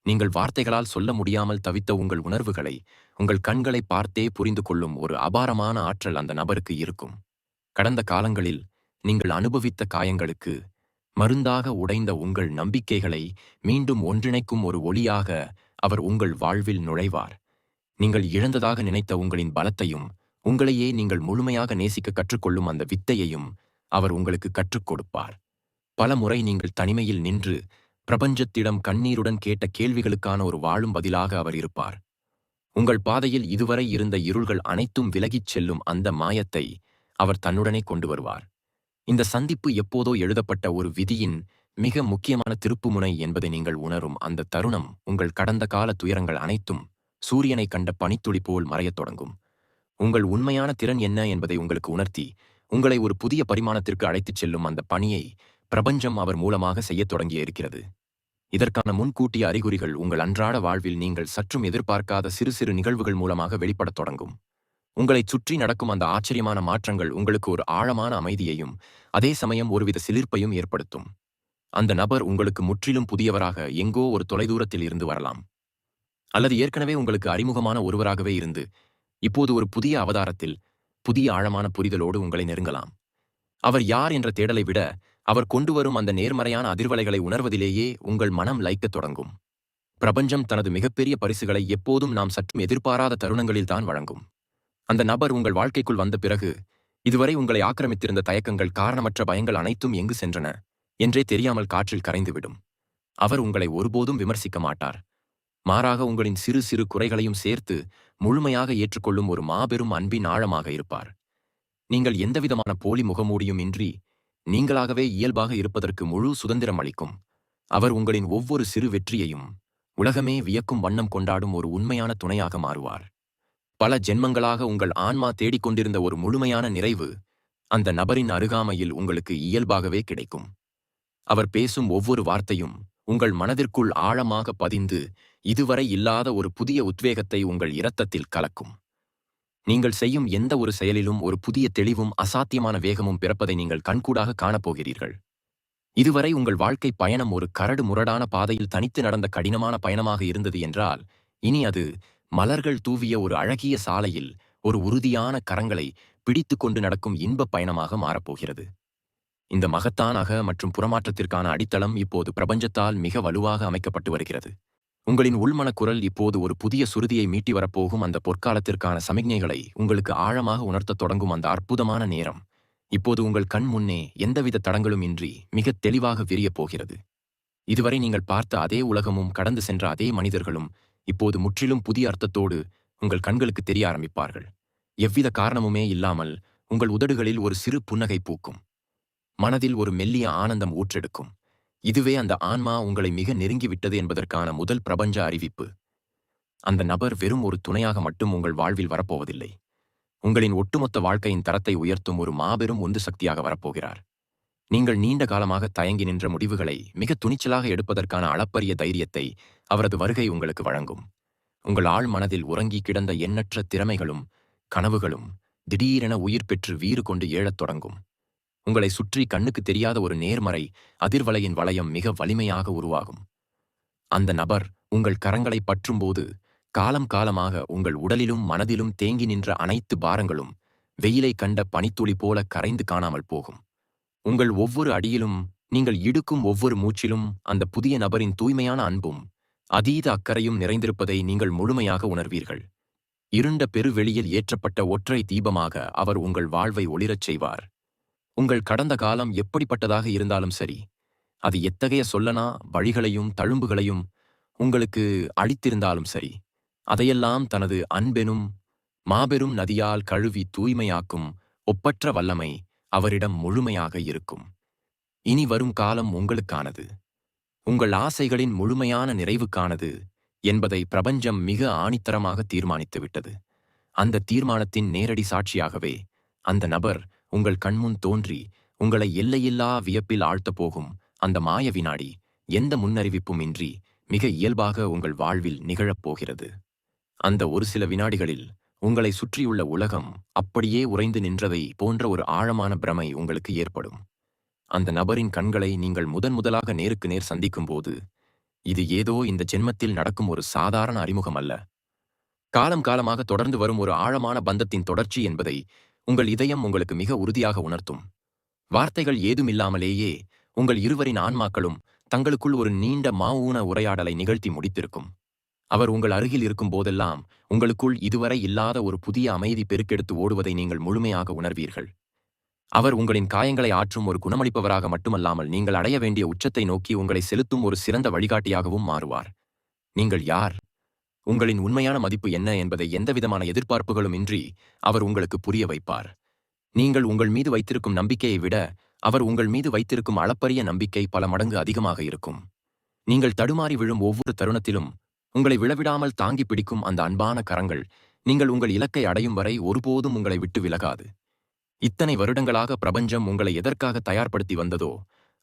நீங்கள் வார்த்தைகளால் சொல்ல முடியாமல் தவித்த உங்கள் உணர்வுகளை உங்கள் கண்களை பார்த்தே புரிந்து கொள்ளும் ஒரு அபாரமான ஆற்றல் அந்த நபருக்கு இருக்கும். கடந்த காலங்களில் நீங்கள் அனுபவித்த காயங்களுக்கு மருந்தாக உடைந்த உங்கள் நம்பிக்கைகளை மீண்டும் ஒன்றிணைக்கும் ஒரு ஒளியாக அவர் உங்கள் வாழ்வில் நுழைவார். நீங்கள் இழந்ததாக நினைத்த உங்களின் பலத்தையும், உங்களையே நீங்கள் முழுமையாக நேசிக்க கற்றுக்கொள்ளும் அந்த வித்தையையும் அவர் உங்களுக்கு கற்றுக் கொடுப்பார். பல முறை நீங்கள் தனிமையில் நின்று பிரபஞ்சத்திடம் கண்ணீருடன் கேட்ட கேள்விகளுக்கான ஒரு வாழும் பதிலாக அவர் இருப்பார். உங்கள் பாதையில் இதுவரை இருந்த இருள்கள் அனைத்தும் விலகிச் செல்லும் அந்த மாயத்தை அவர் தன்னுடனே கொண்டு வருவார். இந்த சந்திப்பு எப்போதோ எழுதப்பட்ட ஒரு விதியின் மிக முக்கியமான திருப்புமுனை என்பதை நீங்கள் உணரும் அந்த தருணம், உங்கள் கடந்த கால துயரங்கள் அனைத்தும் சூரியனை கண்ட பனித்துளி போல் மறையத் தொடங்கும். உங்கள் உண்மையான திறன் என்ன என்பதை உங்களுக்கு உணர்த்தி உங்களை ஒரு புதிய பரிமாணத்திற்கு அழைத்துச் செல்லும் அந்த பணியை பிரபஞ்சம் அவர் மூலமாக செய்யத் தொடங்கியிருக்கிறது. இதற்கான முன்கூட்டிய அறிகுறிகள் உங்கள் அன்றாட வாழ்வில் நீங்கள் சற்றும் எதிர்பார்க்காத சிறு சிறு நிகழ்வுகள் மூலமாக வெளிப்படத் தொடங்கும். உங்களைச் சுற்றி நடக்கும் அந்த ஆச்சரியமான மாற்றங்கள் உங்களுக்கு ஒரு ஆழமான அமைதியையும் அதே சமயம் ஒருவித சிலிர்ப்பையும் ஏற்படுத்தும். அந்த நபர் உங்களுக்கு முற்றிலும் புதியவராக எங்கோ ஒரு தொலைதூரத்தில் இருந்து வரலாம், அல்லது ஏற்கனவே உங்களுக்கு அறிமுகமான ஒருவராகவே இருந்து இப்போது ஒரு புதிய அவதாரத்தில் புதிய ஆழமான புரிதலோடு உங்களை நெருங்கலாம். அவர் யார் என்ற தேடலை விட அவர் கொண்டு வரும் அந்த நேர்மறையான அதிர்வலைகளை உணர்வதிலேயே உங்கள் மனம் லயிக்கத் தொடங்கும். பிரபஞ்சம் தனது மிகப்பெரிய பரிசுகளை எப்போதும் நாம் சற்றும் எதிர்பாராத தருணங்களில்தான் வழங்கும். அந்த நபர் உங்கள் வாழ்க்கைக்குள் வந்த பிறகு இதுவரை உங்களை ஆக்கிரமித்திருந்த தயக்கங்கள், காரணமற்ற பயங்கள் அனைத்தும் எங்கு சென்றன என்றே தெரியாமல் காற்றில் கரைந்துவிடும். அவர் உங்களை ஒருபோதும் விமர்சிக்க மாட்டார். மாறாக உங்களின் சிறு சிறு குறைகளையும் சேர்த்து முழுமையாக ஏற்றுக்கொள்ளும் ஒரு மாபெரும் அன்பின் ஆழமாக இருப்பார். நீங்கள் எந்தவிதமான போலி முகமூடியும் இன்றி நீங்களாகவே இயல்பாக இருப்பதற்கு முழு சுதந்திரம் அளிக்கும். அவர் உங்களின் ஒவ்வொரு சிறு வெற்றியையும் உலகமே வியக்கும் வண்ணம் கொண்டாடும் ஒரு உண்மையான துணையாக மாறுவார். பல ஜென்மங்களாக உங்கள் ஆன்மா தேடிக்கொண்டிருந்த ஒரு முழுமையான நிறைவு அந்த நபரின் அருகாமையில் உங்களுக்கு இயல்பாகவே கிடைக்கும். அவர் பேசும் ஒவ்வொரு வார்த்தையும் உங்கள் மனதிற்குள் ஆழமாக பதிந்து இதுவரை இல்லாத ஒரு புதிய உத்வேகத்தை உங்கள் இரத்தத்தில் கலக்கும். நீங்கள் செய்யும் எந்த ஒரு செயலிலும் ஒரு புதிய தெளிவும் அசாத்தியமான வேகமும் பிறப்பதை நீங்கள் கண்கூடாக காணப்போகிறீர்கள். இதுவரை உங்கள் வாழ்க்கை பயணம் ஒரு கரடு முரடான பாதையில் தனித்து நடந்த கடினமான பயணமாக இருந்தது என்றால், இனி அது மலர்கள் தூவிய ஒரு அழகிய சாலையில் ஒரு உறுதியான கரங்களை பிடித்து கொண்டு நடக்கும் இன்பப் பயணமாக மாறப்போகிறது. இந்த மகத்தான மற்றும் புறமாற்றத்திற்கான அடித்தளம் இப்போது பிரபஞ்சத்தால் மிக வலுவாக அமைக்கப்பட்டு வருகிறது. உங்களின் உள்மனக் குரல் இப்போது ஒரு புதிய சுருதியை மீட்டி வரப்போகும் அந்த பொற்காலத்திற்கான சமிக்ஞைகளை உங்களுக்கு ஆழமாக உணர்த்தத் தொடங்கும் அந்த அற்புதமான நேரம் இப்போது உங்கள் கண் முன்னே எந்தவித தடங்களும் இன்றி மிகத் தெளிவாக விரியப் போகிறது. இதுவரை நீங்கள் பார்த்த அதே உலகமும் கடந்து சென்ற அதே மனிதர்களும் இப்போது முற்றிலும் புதிய அர்த்தத்தோடு உங்கள் கண்களுக்கு தெரிய ஆரம்பிப்பார்கள். எவ்வித காரணமுமே இல்லாமல் உங்கள் உதடுகளில் ஒரு சிறு புன்னகை பூக்கும். மனதில் ஒரு மெல்லிய ஆனந்தம் ஊற்றெடுக்கும். இதுவே அந்த ஆன்மா உங்களை மிக நெருங்கிவிட்டது என்பதற்கான முதல் பிரபஞ்ச அறிவிப்பு. அந்த நபர் வெறும் ஒரு துணையாக மட்டும் உங்கள் வாழ்வில் வரப்போவதில்லை. உங்களின் ஒட்டுமொத்த வாழ்க்கையின் தரத்தை உயர்த்தும் ஒரு மாபெரும் உந்து சக்தியாக வரப்போகிறார். நீங்கள் நீண்ட காலமாக தயங்கி நின்ற முடிவுகளை மிக துணிச்சலாக எடுப்பதற்கான அளப்பரிய தைரியத்தை அவரது வருகை உங்களுக்கு வழங்கும். உங்கள் ஆழ் மனதில் உறங்கி கிடந்த எண்ணற்ற திறமைகளும் கனவுகளும் திடீரென உயிர் பெற்று வீறு கொண்டு ஏழத் தொடங்கும். உங்களை சுற்றி கண்ணுக்கு தெரியாத ஒரு நேர்மறை அதிர்வலையின் வளையம் மிக வலிமையாக உருவாகும். அந்த நபர் உங்கள் கரங்களை பற்றும்போது காலம் காலமாக உங்கள் உடலிலும் மனதிலும் தேங்கி நின்ற அனைத்து பாரங்களும் வெயிலை கண்ட பனித்துளி போல கரைந்து காணாமல் போகும். உங்கள் ஒவ்வொரு அடியிலும் நீங்கள் இடுக்கும் ஒவ்வொரு மூச்சிலும் அந்த புதிய நபரின் தூய்மையான அன்பும் அதீத அக்கறையும் நிறைந்திருப்பதை நீங்கள் முழுமையாக உணர்வீர்கள். இருண்ட பெருவெளியில் ஏற்றப்பட்ட ஒற்றை தீபமாக அவர் உங்கள் வாழ்வை ஒளிரச் செய்வார். உங்கள் கடந்த காலம் எப்படிப்பட்டதாக இருந்தாலும் சரி, அது எத்தகைய சொல்லனா வழிகளையும் தழும்புகளையும் உங்களுக்கு அளித்திருந்தாலும் சரி, அதையெல்லாம் தனது அன்பெனும் மாபெரும் நதியால் கழுவி தூய்மையாக்கும் ஒப்பற்ற வல்லமை அவரிடம் முழுமையாக இருக்கும். இனி வரும் காலம் உங்களுக்கானது. உங்கள் ஆசைகளின் முழுமையான நிறைவுக்கானது என்பதை பிரபஞ்சம் மிக ஆணித்தரமாக தீர்மானித்துவிட்டது. அந்த தீர்மானத்தின் நேரடி சாட்சியாகவே அந்த நபர் உங்கள் கண்முன் தோன்றி உங்களை எல்லையில்லா வியப்பில் ஆழ்த்தப் போகும் அந்த மாய வினாடி எந்த முன்னறிவிப்பும் இன்றி மிக இயல்பாக உங்கள் வாழ்வில் நிகழப்போகிறது. அந்த ஒரு சில வினாடிகளில் உங்களை சுற்றியுள்ள உலகம் அப்படியே உறைந்து நின்றதை போன்ற ஒரு ஆழமான பிரமை உங்களுக்கு ஏற்படும். அந்த நபரின் கண்களை நீங்கள் முதலாக நேருக்கு நேர் சந்திக்கும்போது இது ஏதோ இந்த ஜென்மத்தில் நடக்கும் ஒரு சாதாரண அறிமுகம் அல்ல. காலம் காலமாக தொடர்ந்து வரும் ஒரு ஆழமான பந்தத்தின் தொடர்ச்சி என்பதை உங்கள் இதயம் உங்களுக்கு மிக உறுதியாக உணர்த்தும். வார்த்தைகள் ஏதுமில்லாமலேயே உங்கள் இருவரின் ஆன்மாக்களும் தங்களுக்குள் ஒரு நீண்ட மாவூன உரையாடலை நிகழ்த்தி முடித்திருக்கும். அவர் உங்கள் அருகில் இருக்கும் போதெல்லாம் உங்களுக்குள் இதுவரை இல்லாத ஒரு புதிய அமைதி பெருக்கெடுத்து ஓடுவதை நீங்கள் முழுமையாக உணர்வீர்கள். அவர் உங்களின் காயங்களை ஆற்றும் ஒரு குணமளிப்பவராக மட்டுமல்லாமல் நீங்கள் அடைய வேண்டிய உச்சத்தை நோக்கி உங்களை செலுத்தும் ஒரு சிறந்த வழிகாட்டியாகவும் மாறுவார். நீங்கள் யார், உங்களின் உண்மையான மதிப்பு என்ன என்பதை எந்தவிதமான எதிர்பார்ப்புகளும் இன்றி அவர் உங்களுக்கு புரிய வைப்பார். நீங்கள் உங்கள் மீது வைத்திருக்கும் நம்பிக்கையை விட அவர் உங்கள் மீது வைத்திருக்கும் அளப்பரிய நம்பிக்கை பல மடங்கு அதிகமாக இருக்கும். நீங்கள் தடுமாறி விழும் ஒவ்வொரு தருணத்திலும் உங்களை விழவிடாமல் தாங்கி பிடிக்கும் அந்த அன்பான கரங்கள் நீங்கள் உங்கள் இலக்கை அடையும் வரை ஒருபோதும் உங்களை விட்டு விலகாது. இத்தனை வருடங்களாக பிரபஞ்சம் உங்களை எதற்காக தயார்படுத்தி வந்ததோ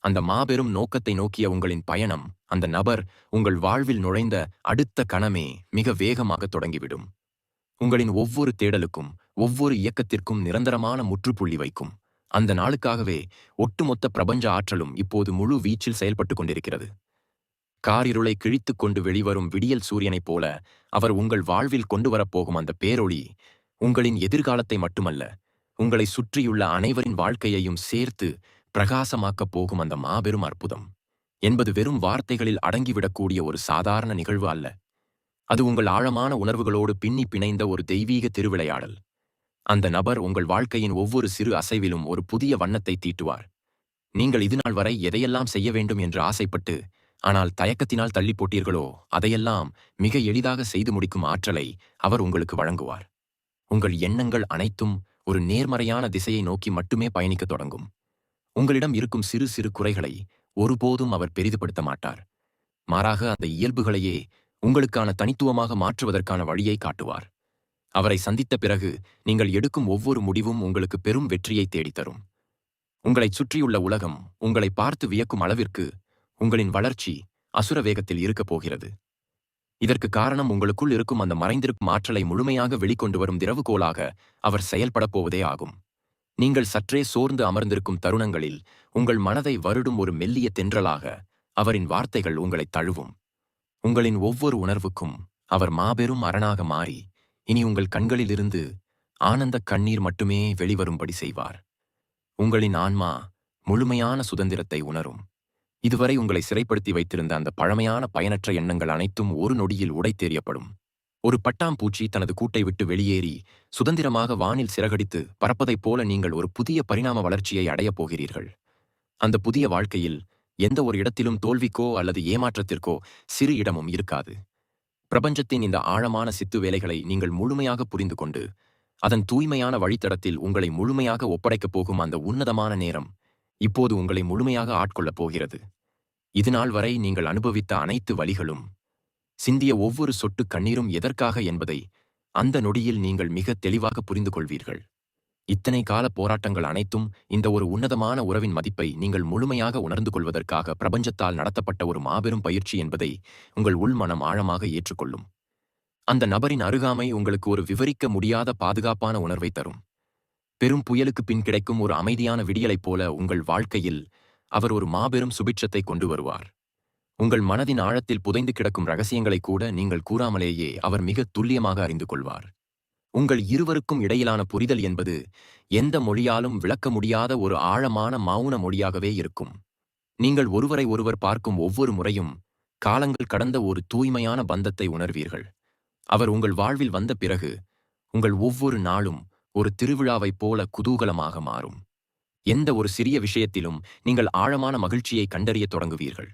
அந்த மாபெரும் நோக்கத்தை நோக்கிய உங்களின் பயணம் அந்த நபர் உங்கள் வாழ்வில் நுழைந்த அடுத்த கணமே மிக வேகமாக தொடங்கிவிடும். உங்களின் ஒவ்வொரு தேடலுக்கும் ஒவ்வொரு இயக்கத்திற்கும் நிரந்தரமான முற்றுப்புள்ளி வைக்கும் அந்த நாளுக்காகவே ஒட்டுமொத்த பிரபஞ்ச ஆற்றலும் இப்போது முழு வீச்சில் செயல்பட்டுக் கொண்டிருக்கிறது. காரிருளை கிழித்துக் கொண்டு வெளிவரும் விடியல் சூரியனைப் போல அவர் உங்கள் வாழ்வில் கொண்டு வரப்போகும் அந்த பேரொளி உங்களின் எதிர்காலத்தை மட்டுமல்ல, உங்களை சுற்றியுள்ள அனைவரின் வாழ்க்கையையும் சேர்த்து பிரகாசமாக்கப் போகும் அந்த மாபெரும் அற்புதம் என்பது வெறும் வார்த்தைகளில் அடங்கிவிடக்கூடிய ஒரு சாதாரண நிகழ்வு அல்ல. அது உங்கள் ஆழமான உணர்வுகளோடு பின்னி பிணைந்த ஒரு தெய்வீக திருவிளையாடல். அந்த நபர் உங்கள் வாழ்க்கையின் ஒவ்வொரு சிறு அசைவிலும் ஒரு புதிய வண்ணத்தை தீட்டுவார். நீங்கள் இதுநாள் வரை எதையெல்லாம் செய்ய வேண்டும் என்று ஆசைப்பட்டு ஆனால் தயக்கத்தினால் தள்ளி போட்டீர்களோ அதையெல்லாம் மிக எளிதாக செய்து முடிக்கும் ஆற்றலை அவர் உங்களுக்கு வழங்குவார். உங்கள் எண்ணங்கள் அனைத்தும் ஒரு நேர்மறையான திசையை நோக்கி மட்டுமே பயணிக்கத் தொடங்கும். உங்களிடம் இருக்கும் சிறு சிறு குறைகளை ஒருபோதும் அவர் பெரிதுபடுத்த மாட்டார். மாறாக அந்த இயல்புகளையே உங்களுக்கான தனித்துவமாக மாற்றுவதற்கான வழியை காட்டுவார். அவரை சந்தித்த பிறகு நீங்கள் எடுக்கும் ஒவ்வொரு முடிவும் உங்களுக்கு பெரும் வெற்றியை தேடித்தரும். உங்களைச் சுற்றியுள்ள உலகம் உங்களை பார்த்து வியக்கும் அளவிற்கு உங்களின் வளர்ச்சி அசுர வேகத்தில் இருக்கப் போகிறது. இதற்கு காரணம் உங்களுக்குள் இருக்கும் அந்த மறைந்திருக்கும் ஆற்றலை முழுமையாக வெளிக்கொண்டு வரும் திறவுகோலாக அவர் செயல்படப் போவதே ஆகும். நீங்கள் சற்றே சோர்ந்து அமர்ந்திருக்கும் தருணங்களில் உங்கள் மனதை வருடும் ஒரு மெல்லிய தென்றலாக அவரின் வார்த்தைகள் உங்களைத் தழுவும். உங்களின் ஒவ்வொரு உணர்வுக்கும் அவர் மாபெரும் அரணாக மாறி இனி உங்கள் கண்களிலிருந்து ஆனந்த கண்ணீர் மட்டுமே வெளிவரும்படி செய்வார். உங்களின் ஆன்மா முழுமையான சுதந்திரத்தை உணரும். இதுவரை உங்களை சிறைப்படுத்தி வைத்திருந்த அந்த பழமையான பயனற்ற எண்ணங்கள் அனைத்தும் ஒரு நொடியில் உடைத்தெறியப்படும். ஒரு பட்டாம்பூச்சி தனது கூட்டை விட்டு வெளியேறி சுதந்திரமாக வானில் சிறகடித்து பறப்பதைப் போல நீங்கள் ஒரு புதிய பரிணாம வளர்ச்சியை அடையப் போகிறீர்கள். அந்த புதிய வாழ்க்கையில் எந்த ஒரு இடத்திலும் தோல்விக்கோ அல்லது ஏமாற்றத்திற்கோ சிறு இடமும் இருக்காது. பிரபஞ்சத்தின் இந்த ஆழமான சித்து வேலைகளை நீங்கள் முழுமையாக புரிந்து கொண்டு அதன் தூய்மையான வழித்தடத்தில் உங்களை முழுமையாக ஒப்படைக்கப் போகும் அந்த உன்னதமான நேரம் இப்போது உங்களை முழுமையாக ஆட்கொள்ளப் போகிறது. இதுநாள் வரை நீங்கள் அனுபவித்த அனைத்து வலிகளும் சிந்திய ஒவ்வொரு சொட்டு கண்ணீரும் எதற்காக என்பதை அந்த நொடியில் நீங்கள் மிக தெளிவாக புரிந்து கொள்வீர்கள். இத்தனை கால போராட்டங்கள் அனைத்தும் இந்த ஒரு உன்னதமான உறவின் மதிப்பை நீங்கள் முழுமையாக உணர்ந்து கொள்வதற்காக பிரபஞ்சத்தால் நடத்தப்பட்ட ஒரு மாபெரும் பயிற்சி என்பதை உங்கள் உள்மனம் ஆழமாக ஏற்றுக்கொள்ளும். அந்த நபரின் அருகாமை உங்களுக்கு ஒரு விவரிக்க முடியாத பாதுகாப்பான உணர்வை தரும். பெரும் புயலுக்கு பின் கிடைக்கும் ஒரு அமைதியான விடியலைப் போல உங்கள் வாழ்க்கையில் அவர் ஒரு மாபெரும் சுபிட்சத்தை கொண்டு வருவார். உங்கள் மனதின் ஆழத்தில் புதைந்து கிடக்கும் ரகசியங்களை கூட நீங்கள் கூறாமலேயே அவர் மிக துல்லியமாக அறிந்து கொள்வார். உங்கள் இருவருக்கும் இடையிலான புரிதல் என்பது எந்த மொழியாலும் விளக்க முடியாத ஒரு ஆழமான மௌன மொழியாகவே இருக்கும். நீங்கள் ஒருவரை ஒருவர் பார்க்கும் ஒவ்வொரு முறையும் காலங்கள் கடந்த ஒரு தூய்மையான பந்தத்தை உணர்வீர்கள். அவர் உங்கள் வாழ்வில் வந்த பிறகு உங்கள் ஒவ்வொரு நாளும் ஒரு திருவிழாவைப் போல குதூகலமாக மாறும். எந்த ஒரு சிறிய விஷயத்திலும் நீங்கள் ஆழமான மகிழ்ச்சியை கண்டறியத் தொடங்குவீர்கள்.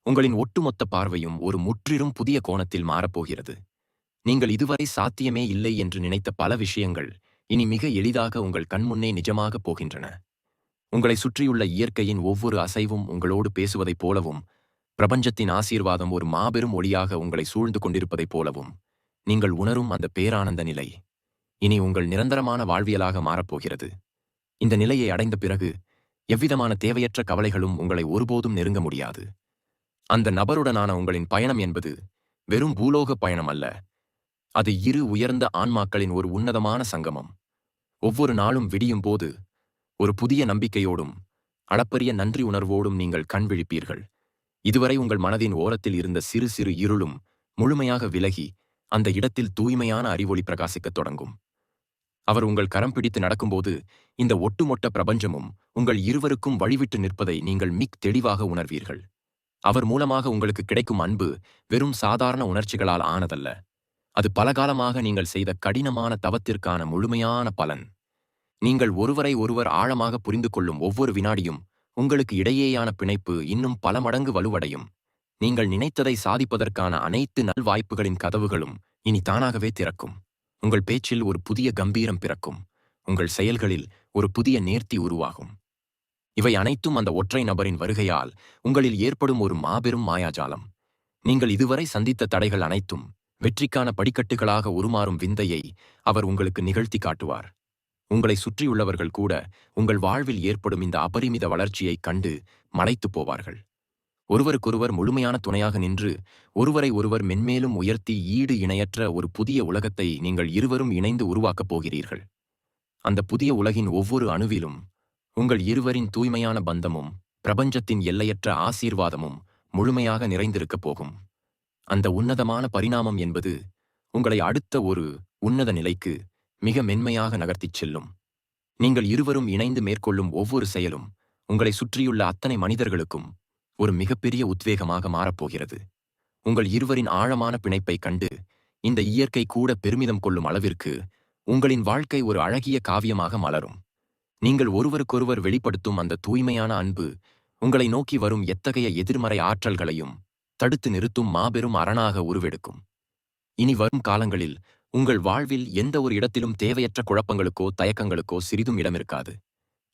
உங்களின் ஒட்டுமொத்த பார்வையும் ஒரு முற்றிலும் புதிய கோணத்தில் மாறப்போகிறது. நீங்கள் இதுவரை சாத்தியமே இல்லை என்று நினைத்த பல விஷயங்கள் இனி மிக எளிதாக உங்கள் கண்முன்னே நிஜமாகப் போகின்றன. உங்களை சுற்றியுள்ள இயற்கையின் ஒவ்வொரு அசைவும் உங்களோடு பேசுவதைப் போலவும், பிரபஞ்சத்தின் ஆசீர்வாதம் ஒரு மாபெரும் ஒளியாக உங்களை சூழ்ந்து கொண்டிருப்பதைப் போலவும் நீங்கள் உணரும் அந்த பேரானந்த நிலை இனி உங்கள் நிரந்தரமான வாழ்வியலாக மாறப்போகிறது. இந்த நிலையை அடைந்த பிறகு எவ்விதமான தேவையற்ற கவலைகளும் உங்களை ஒருபோதும் நெருங்க முடியாது. அந்த நபருடனான உங்களின் பயணம் என்பது வெறும் பூலோக பயணம் அல்ல. அது இரு உயர்ந்த ஆன்மாக்களின் ஒரு உன்னதமான சங்கமம். ஒவ்வொரு நாளும் விடியும் போது ஒரு புதிய நம்பிக்கையோடும் அளப்பரிய நன்றி உணர்வோடும் நீங்கள் கண் விழிப்பீர்கள். இதுவரை உங்கள் மனதின் ஓரத்தில் இருந்த சிறு சிறு இருளும் முழுமையாக விலகி அந்த இடத்தில் தூய்மையான அறிவொளி பிரகாசிக்கத் தொடங்கும். அவர் உங்கள் கரம் பிடித்து நடக்கும்போது இந்த ஒட்டுமொத்த பிரபஞ்சமும் உங்கள் இருவருக்கும் வழிவிட்டு நிற்பதை நீங்கள் மிக் தெளிவாக உணர்வீர்கள். அவர் மூலமாக உங்களுக்கு கிடைக்கும் அன்பு வெறும் சாதாரண உணர்ச்சிகளால் ஆனதல்ல. அது பலகாலமாக நீங்கள் செய்த கடினமான தவத்திற்கான முழுமையான பலன். நீங்கள் ஒருவரை ஒருவர் ஆழமாக புரிந்து கொள்ளும் ஒவ்வொரு வினாடியும் உங்களுக்கு இடையேயான பிணைப்பு இன்னும் பல மடங்கு வலுவடையும். நீங்கள் நினைத்ததை சாதிப்பதற்கான அனைத்து நல்வாய்ப்புகளின் கதவுகளும் இனி தானாகவே திறக்கும். உங்கள் பேச்சில் ஒரு புதிய கம்பீரம் பிறக்கும். உங்கள் செயல்களில் ஒரு புதிய நேர்த்தி உருவாகும். இவை அனைத்தும் அந்த ஒற்றை நபரின் வருகையால் உங்களில் ஏற்படும் ஒரு மாபெரும் மாயாஜாலம். நீங்கள் இதுவரை சந்தித்த தடைகள் அனைத்தும் வெற்றிக்கான படிக்கட்டுகளாக உருமாறும் விந்தையை அவர் உங்களுக்கு நிகழ்த்தி காட்டுவார். உங்களை சுற்றியுள்ளவர்கள் கூட உங்கள் வாழ்வில் ஏற்படும் இந்த அபரிமித வளர்ச்சியைக் கண்டு மலைத்துப் போவார்கள். ஒருவருக்கொருவர் முழுமையான துணையாக நின்று ஒருவரை ஒருவர் மென்மேலும் உயர்த்தி ஈடு இணையற்ற ஒரு புதிய உலகத்தை நீங்கள் இருவரும் இணைந்து உருவாக்கப் போகிறீர்கள். அந்த புதிய உலகின் ஒவ்வொரு அணுவிலும் உங்கள் இருவரின் தூய்மையான பந்தமும் பிரபஞ்சத்தின் எல்லையற்ற ஆசீர்வாதமும் முழுமையாக நிறைந்திருக்கப் போகும். அந்த உன்னதமான பரிணாமம் என்பது உங்களை அடுத்த ஒரு உன்னத நிலைக்கு மிக மென்மையாக நகர்த்திச் செல்லும். நீங்கள் இருவரும் இணைந்து மேற்கொள்ளும் ஒவ்வொரு செயலும் உங்களை சுற்றியுள்ள அத்தனை மனிதர்களுக்கும் ஒரு மிகப்பெரிய உத்வேகமாக மாறப்போகிறது. உங்கள் இருவரின் ஆழமான பிணைப்பைக் கண்டு இந்த இயற்கை கூட பெருமிதம் கொள்ளும் அளவிற்கு உங்களின் வாழ்க்கை ஒரு அழகிய காவியமாக மலரும். நீங்கள் ஒருவருக்கொருவர் வெளிப்படுத்தும் அந்த தூய்மையான அன்பு உங்களை நோக்கி வரும் எத்தகைய எதிர்மறை ஆற்றல்களையும் தடுத்து நிறுத்தும் மாபெரும் அரணாக உருவெடுக்கும். இனி வரும் காலங்களில் உங்கள் வாழ்வில் எந்த ஒரு இடத்திலும் தேவையற்ற குழப்பங்களுக்கோ தயக்கங்களுக்கோ சிறிதும் இடமிருக்காது.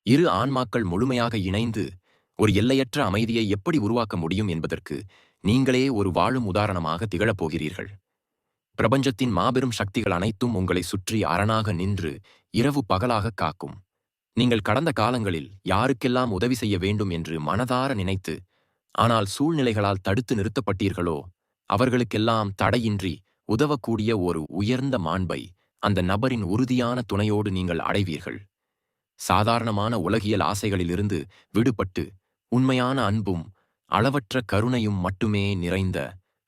இரு ஆன்மாக்கள் முழுமையாக இணைந்து ஒரு எல்லையற்ற அமைதியை எப்படி உருவாக்க முடியும் என்பதற்கு நீங்களே ஒரு வாழும் உதாரணமாக திகழப் போகிறீர்கள். பிரபஞ்சத்தின் மாபெரும் சக்திகள் அனைத்தும் உங்களை சுற்றி அரணாக நின்று இரவு பகலாக காக்கும். நீங்கள் கடந்த காலங்களில் யாருக்கெல்லாம் உதவி செய்ய வேண்டும் என்று மனதார நினைத்து ஆனால் சூழ்நிலைகளால் தடுத்து நிறுத்தப்பட்டீர்களோ அவர்களுக்கெல்லாம் தடையின்றி உதவக்கூடிய ஒரு உயர்ந்த மாண்பை அந்த நபரின் உறுதியான துணையோடு நீங்கள் அடைவீர்கள். சாதாரணமான உலகியல் ஆசைகளிலிருந்து விடுபட்டு உண்மையான அன்பும் அளவற்ற கருணையும் மட்டுமே நிறைந்த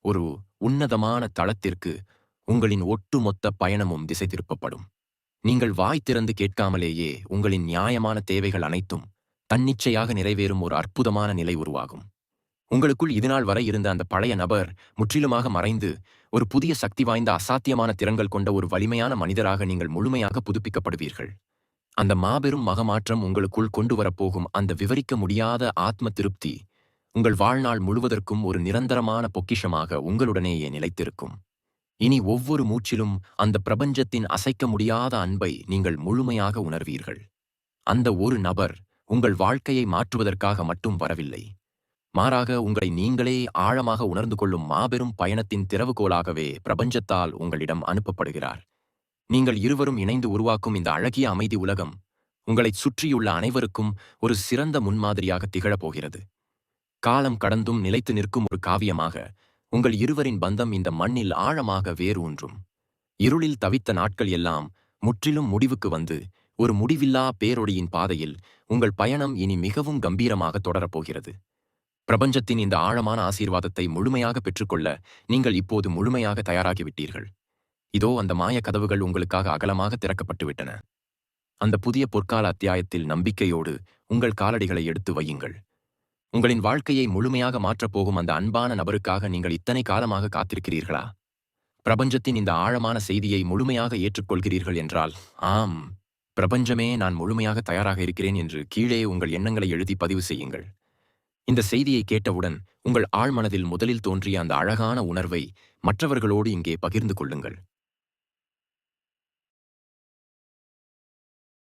ஒரு உன்னதமான தளத்திற்கு உங்களின் ஒட்டுமொத்த பயணமும் திசை திருப்பப்படும். நீங்கள் வாய் திறந்து கேட்காமலேயே உங்களின் நியாயமான தேவைகள் அனைத்தும் தன்னிச்சையாக நிறைவேறும் ஒரு அற்புதமான நிலை உருவாகும். உங்களுக்குள் இதுநாள் வரை இருந்த அந்த பழைய நபர் முற்றிலுமாக மறைந்து ஒரு புதிய சக்தி வாய்ந்த அசாத்தியமான திறன்கள் கொண்ட ஒரு வலிமையான மனிதராக நீங்கள் முழுமையாக புதுப்பிக்கப்படுவீர்கள். அந்த மாபெரும் மகமாற்றம் உங்களுக்குள் கொண்டு வரப்போகும் அந்த விவரிக்க முடியாத ஆத்ம திருப்தி உங்கள் வாழ்நாள் முழுவதற்கும் ஒரு நிரந்தரமான பொக்கிஷமாக உங்களுடனேயே நிலைத்திருக்கும். இனி ஒவ்வொரு மூச்சிலும் அந்த பிரபஞ்சத்தின் அசைக்க முடியாத அன்பை நீங்கள் முழுமையாக உணர்வீர்கள். அந்த ஒரு நபர் உங்கள் வாழ்க்கையை மாற்றுவதற்காக மட்டும் வரவில்லை, மாறாக உங்களை நீங்களே ஆழமாக உணர்ந்து கொள்ளும் மாபெரும் பயணத்தின் திறவுகோலாகவே பிரபஞ்சத்தால் உங்களிடம் அனுப்பப்படுகிறார். நீங்கள் இருவரும் இணைந்து உருவாக்கும் இந்த அழகிய அமைதி உலகம் உங்களைச் சுற்றியுள்ள அனைவருக்கும் ஒரு சிறந்த முன்மாதிரியாக திகழப் போகிறது. காலம் கடந்தும் நிலைத்து நிற்கும் ஒரு காவியமாக உங்கள் இருவரின் பந்தம் இந்த மண்ணில் ஆழமாக வேர் ஊன்றும். இருளில் தவித்த நாட்கள் எல்லாம் முற்றிலும் முடிவுக்கு வந்து ஒரு முடிவில்லா பேரொளியின் பாதையில் உங்கள் பயணம் இனி மிகவும் கம்பீரமாக தொடரப்போகிறது. பிரபஞ்சத்தின் இந்த ஆழமான ஆசீர்வாதத்தை முழுமையாக பெற்றுக்கொள்ள நீங்கள் இப்போது முழுமையாக தயாராகிவிட்டீர்கள். இதோ அந்த மாய கதவுகள் உங்களுக்காக அகலமாக திறக்கப்பட்டுவிட்டன. அந்த புதிய பொற்கால அத்தியாயத்தில் நம்பிக்கையோடு உங்கள் காலடிகளை எடுத்து வையுங்கள். உங்களின் வாழ்க்கையை முழுமையாக மாற்றப் போகும் அந்த அன்பான நபருக்காக நீங்கள் இத்தனை காலமாக காத்திருக்கிறீர்களா? பிரபஞ்சத்தின் இந்த ஆழமான செய்தியை முழுமையாக ஏற்றுக்கொள்கிறீர்கள் என்றால், ஆம், பிரபஞ்சமே, நான் முழுமையாக தயாராக இருக்கிறேன் என்று கீழே உங்கள் எண்ணங்களை எழுதி பதிவு செய்யுங்கள். இந்த செய்தியை கேட்டவுடன் உங்கள் ஆழ்மனதில் முதலில் தோன்றிய அந்த அழகான உணர்வை மற்றவர்களோடு இங்கே பகிர்ந்து கொள்ளுங்கள்.